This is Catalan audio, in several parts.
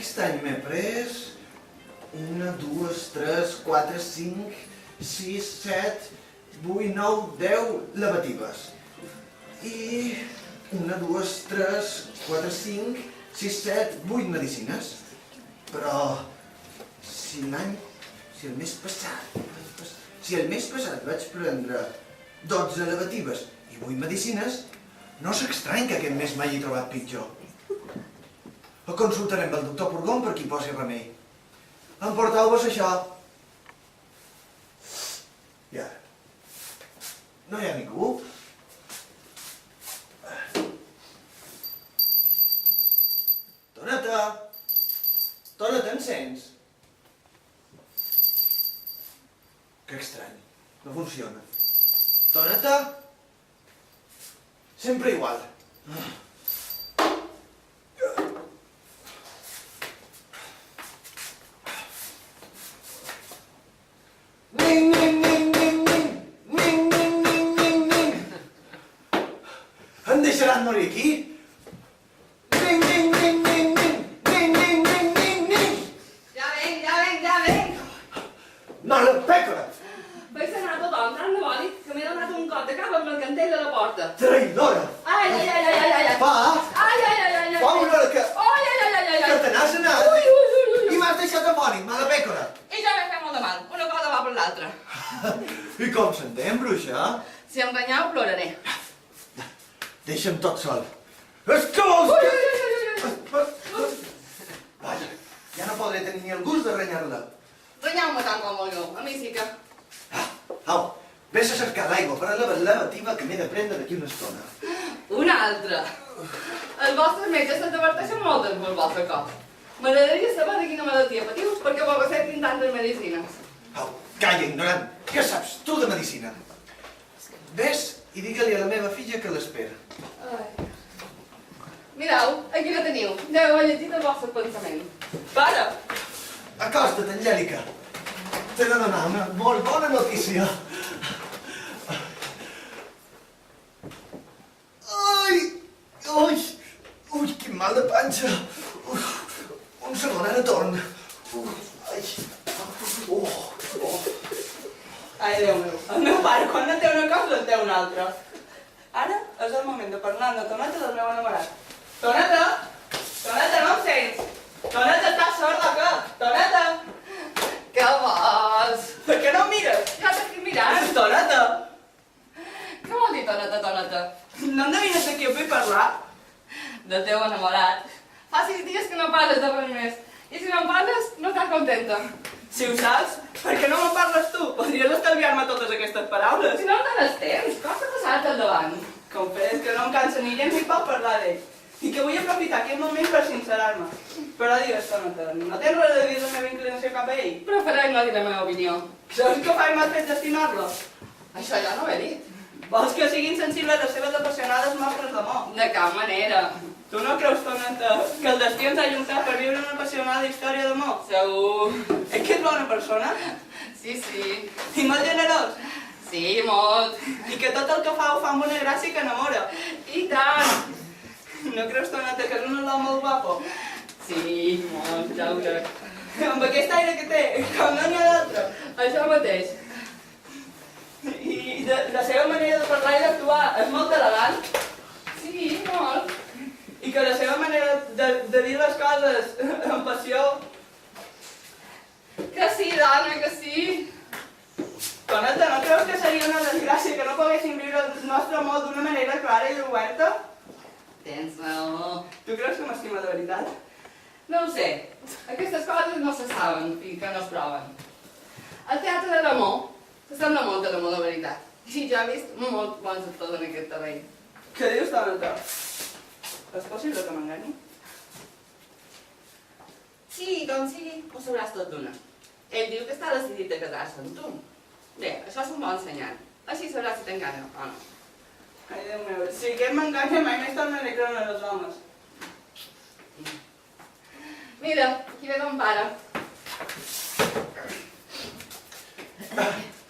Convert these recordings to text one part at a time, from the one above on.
Aquest any m'he pres 1, 2, 3, 4, 5, 6, 7, 8, 9, 10 lavatives. I 1, 2, 3, 4, 5, 6, 7, 8 medicines. Però si el mes passat vaig prendre 12 lavatives i 8 medicines, no s'estrany que aquest mes m'hagi trobat pitjor. El consultarem amb el doctor Purgón per qui posi remei. Emporteu-vos això. I ara? No hi ha ningú? Toneta! Toneta, em sents? Que estrany. No funciona. Toneta? Sempre igual. Ning, ning, ning, ning, ning. Ning, ning, ning, ning, ning. Em deixaran morir aquí? Ning, ning, ning, ning, ning. Ning, ning, ning, ning, ning. Ja venc. No, la pècora! Vaig anar tot entrant de bòlit, que m'he donat un cop de cap amb el cantell de la porta. Traïdora! Ai. Pa! Ai. Fa una hora que Ai. te n'has anat Ui. i m'has deixat a mòrir, mala pècora! I ja m'he fet molt de mal. Una cosa va per l'altra. I com s'entén, bruixa? Si em renyeu, ploraré. Deixa'm tot sol. És que vols que... Vaja, ja no podré tenir ni el gust de renyar-la. Renyeu-me tant com vulgueu. A mi sí que... Au, vés a cercar l'aigua per a la lavativa que m'he de prendre d'aquí una estona. Una altra. Els vostres metges s'adverteixen molt del vostre cop. M'agradaria saber de quina malaltia patiu perquè vos receptin tantes medicines. Au, calla, ignorant. Què saps tu de medicina? Ves i digue-li a la meva filla que l'espera. Mireu, aquí la teniu. Deu haver llegit el vostre pensament. Pare! Acosta't, Angèlica. T'he de donar una molt bona notícia. Ui, quin mal de panxa. Un segon, ara torn. Ai, Déu meu. El meu pare, quan no té una cosa, en té una altra. Ara és el moment de parlar amb la Toneta del meu enamorat. Toneta! Toneta, no em sents? Toneta, estàs sorda, que? Toneta! Què vols? Per què no em mires? Ja t'estic mirant. Toneta! Què vol dir Toneta? No endevines de qui vull parlar? Del teu enamorat. Fa 6 dies que no parles de res més. I si no em parles, no estàs contenta. Si ho saps, per què no me'n parles tu? Podries estalviar-me totes aquestes paraules. Si no em dones temps, com s'ha passat al davant? Confés que no em cansa ni gens ni pot parlar d'ell. I que vull aprofitar aquest moment per sincerar-me. Però digues, Toneta, no tens res a dir de la meva inclinació cap a ell? Prefereix no dir la meva opinió. Saps que faig mal fet d'estimar-lo? Això ja no ho he dit. Vols que siguin sensibles les seves apassionades mostres d'amor? De cap manera. Tu no creus, Toneta, que el destí ens ha ajuntat per viure una apassionada història d'amor? Segur. És que ets bona persona? Sí. I molt generós? Sí, molt. I que tot el que fa ho fa amb una gràcia que enamora? I tant. No creus, Toneta, que és un home molt guapo? Sí, molt, ja ho crec. Amb aquest aire que té, com no n'hi ha d'altre. Això mateix. I la seva manera de parlar i d'actuar és molt elegant? Sí, molt. I que la seva manera de dir les coses amb passió... Que sí, dona, que sí. Toneta, no creus que seria una desgràcia que no poguéssim viure el nostre amor d'una manera clara i oberta? Tens raó. Tu creus que m'estima de veritat? No ho sé. Aquestes coses no se saben i que no es proven. El teatre de l'amor sembla molt de l'amor de veritat. I ja he vist molt bons actors en aquest terreny. Què dius, Toneta? És possible que m'enganyi? Sí, com sigui, ho sabràs tot d'una. Ell diu que està decidit a casar-se amb tu. Bé, això és un bon senyal. Així sabràs si t'enganya o no. Ai, Déu meu, si aquest m'enganya mai més tornaré a creure en els homes. Mira, aquí ve ton pare.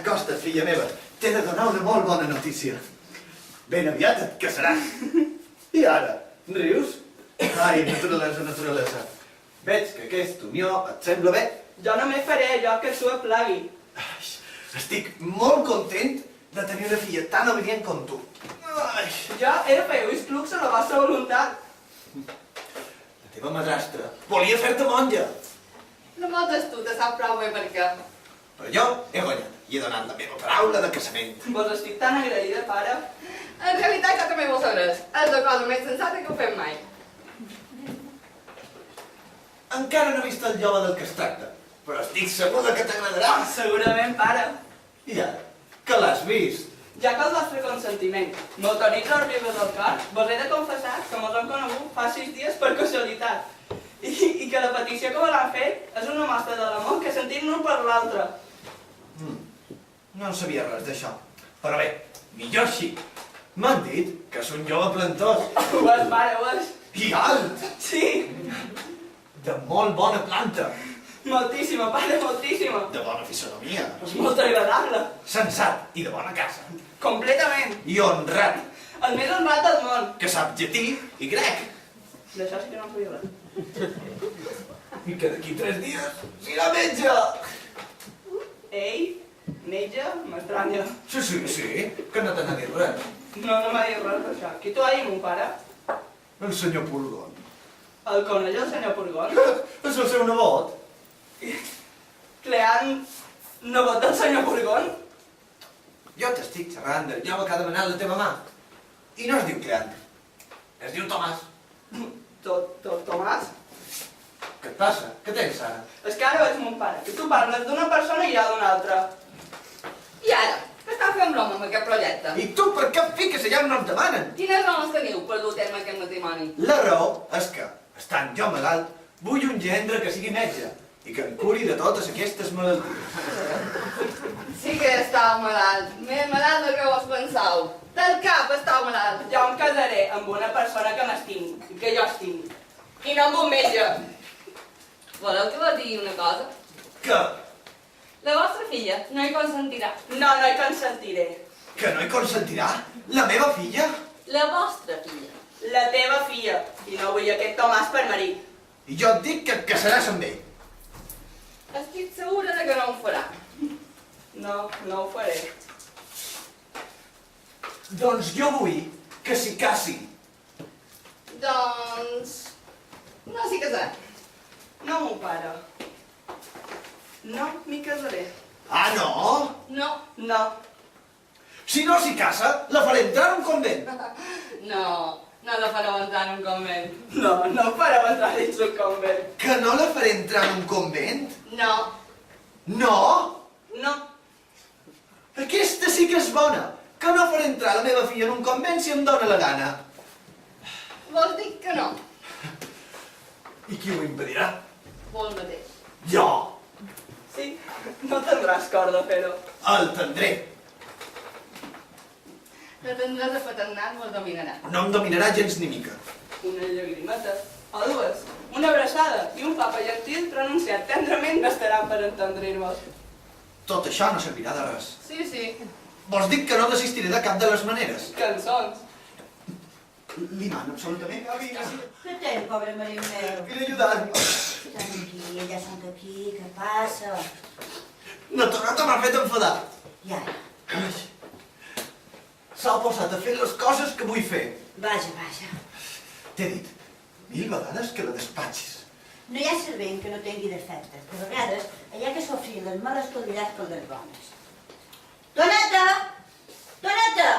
Acosta't, filla meva. T'he de donar una molt bona notícia. Ben aviat et casaràs. I ara, rius? Ai, naturalesa. Veig que aquesta unió et sembla bé. Jo només faré allò que a tu et plagui. Ai, estic molt content de tenir una filla tan obedient com tu. Ai, Jo he de fer ulls clucs a la vostra voluntat. la teva madrastra volia fer-te monja. No motes tu, te sap prou bé per què. Però jo he guanyat i he donat la meva paraula de casament. Vos estic tan agraïda, pare. En realitat, jo també vos sabràs. És la cosa més sensata que ho fem mai. Encara no he vist el jove del que es tracta, però estic segura que t'agradarà. Segurament, pare. I ara, que l'has vist? Ja que el vostre consentiment m'autoritza els ribes del cor, vos he de confessar que mos hem conegut fa 6 dies per casualitat. I que la petició que vos han fet és una mostra de l'amor que sentim l'un per l'altre. No en sabia res d'això. Però bé, millor així. M'han dit que és un jove plantós. Ho és, pare, ho és. I alt, Sí, de molt bona planta, moltíssima, pare, moltíssima. de bona fisonomia, És molt agradable. sensat i de bona casa. Completament. I honrat, El més honrat del món. que sap llatí i grec. D'això sí que no en sabia res. I que d'aquí 3 dies s'irà metge. Ei, metge, m'estranya. Sí, que no te n'ha dit res. No m'ha dit res d'això. Qui t'ho ha dit, mon pare? El senyor Purgon. El coneix el senyor Purgon? És el seu nebot. Cleant, nebot del senyor Purgon? Jo t'estic xerrant del jove que ha demanat la teva mà. I no es diu Cleant. Es diu Tomàs. Tomàs? Què et passa? Què tens ara? És que ara veig mon pare, que tu parles d'una persona i jo d'una altra. I ara, que està fent broma amb aquest projecte? I tu per què et fiques allà on no et demanen? Quines raons teniu per dur a terme aquest matrimoni? La raó és que, estant jo malalt, vull un gendre que sigui metge i que em curi de totes aquestes malalties. Sí que estàu malalt, més malalt del que vos pensau. Del cap estàu malalt. Jo em casaré amb una persona que m'estimi, i que jo estimi. I no amb un metge. Voleu que vos digui una cosa? Que? La vostra filla no hi consentirà. No hi consentiré. Que no hi consentirà? La meva filla? La vostra filla. La teva filla. I no vull aquest Tomàs per marit. I jo et dic que et casaràs amb ell. Estic segura de que no ho farà. No ho faré. Doncs jo vull que s'hi casi. Doncs... no s'hi casarà. No, mon pare. No m'hi casaré. Ah, no? No, No. Si no s'hi casa, la faré entrar en un convent. no la fareu entrar en un convent. No fareu entrar dins un convent. Que no la faré entrar en un convent? No, No? No. Aquesta sí que és bona. Que no faré entrar la meva filla en un convent si em dóna la gana. vos dic que no. I qui ho impedirà? Vos mateix. Jo Sí, no tindràs cor de fer-ho. el tindré. La tendresa paternal vos dominarà. No em dominarà gens ni mica. Una llagrimeta, o dues, una abraçada i un papa gentil pronunciat tendrament bastaran per entendrir-vos. Tot això no servirà de res. Sí. Vos dic que no desistiré de cap de les maneres. Cançons. Li mano absolutament. Què tens, pobre Maria meu? Vine a ajudar-me. Tranquil·la, som aquí, què passa? La Torreta m'ha fet enfadar. I ara? S'ha posat a fer les coses que vull fer. Vaja. T'he dit 1000 vegades que la despatxis. No hi ha servent que no tingui defectes. De vegades, allà que s'ofrien les males qualitats per les bones. Doneta! Doneta!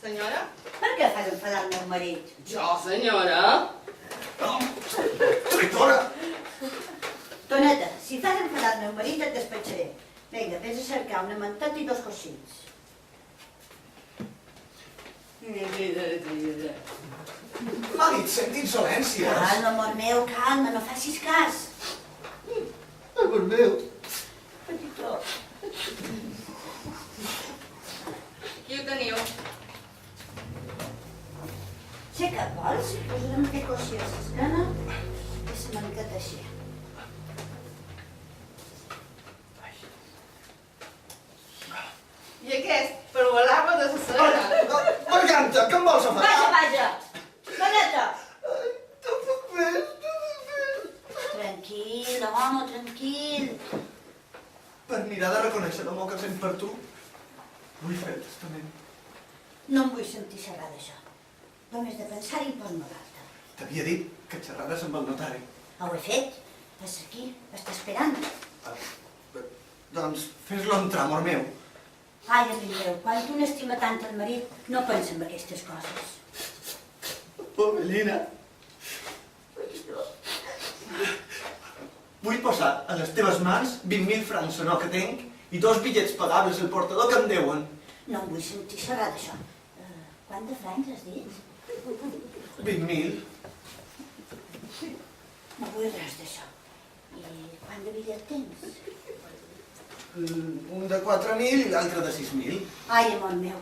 Senyora? Per què fas enfadar el meu marit? Jo, senyora? Traïdora! Doneta, si fas enfadar el meu marit et despatxaré. Vinga, vés a cercar una manteta i 2 coixins. M'ha dit 100 insolències. Calma, amor meu, calma, no facis cas. Amor meu. Petitó. Aquí ho teniu. Sé que vols? Posarem aquest coixí a l'esquena i la manteta així. I aquest, per volar-vos de la serena. Marganta, que em vols afadar? Vaja! Doneta! No puc més. mirada de reconèixer l'amor que sent per tu, vull fer el testament. No em vull sentir xerrar d'això. Només de pensar-hi em poso malalt. T'havia dit que xerrares amb el notari. Ho he fet. És aquí, està esperant. Doncs fes-lo entrar, amor meu. Ai, amic meu, quan un estima tant el marit, no pensa en aquestes coses. Oh, Bellina. Vull posar a les teves mans 20.000 francs o no que tinc i 2 bitllets pagables al portador que em deuen. No em vull sentir xerrar d'això. Quant de francs has dit? 20.000. No vull res d'això. I quant de bitllet tens? Un de 4.000 i l'altre de 6.000. Ai, amor meu,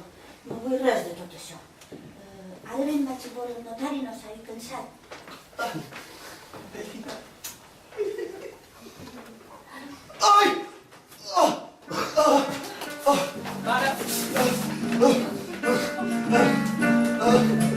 no vull res de tot això. Ara ben vaig a veure el notari, no s'hagi cansat. Bellina. Ai! Oh! Oh! Oh! Pare. Oh!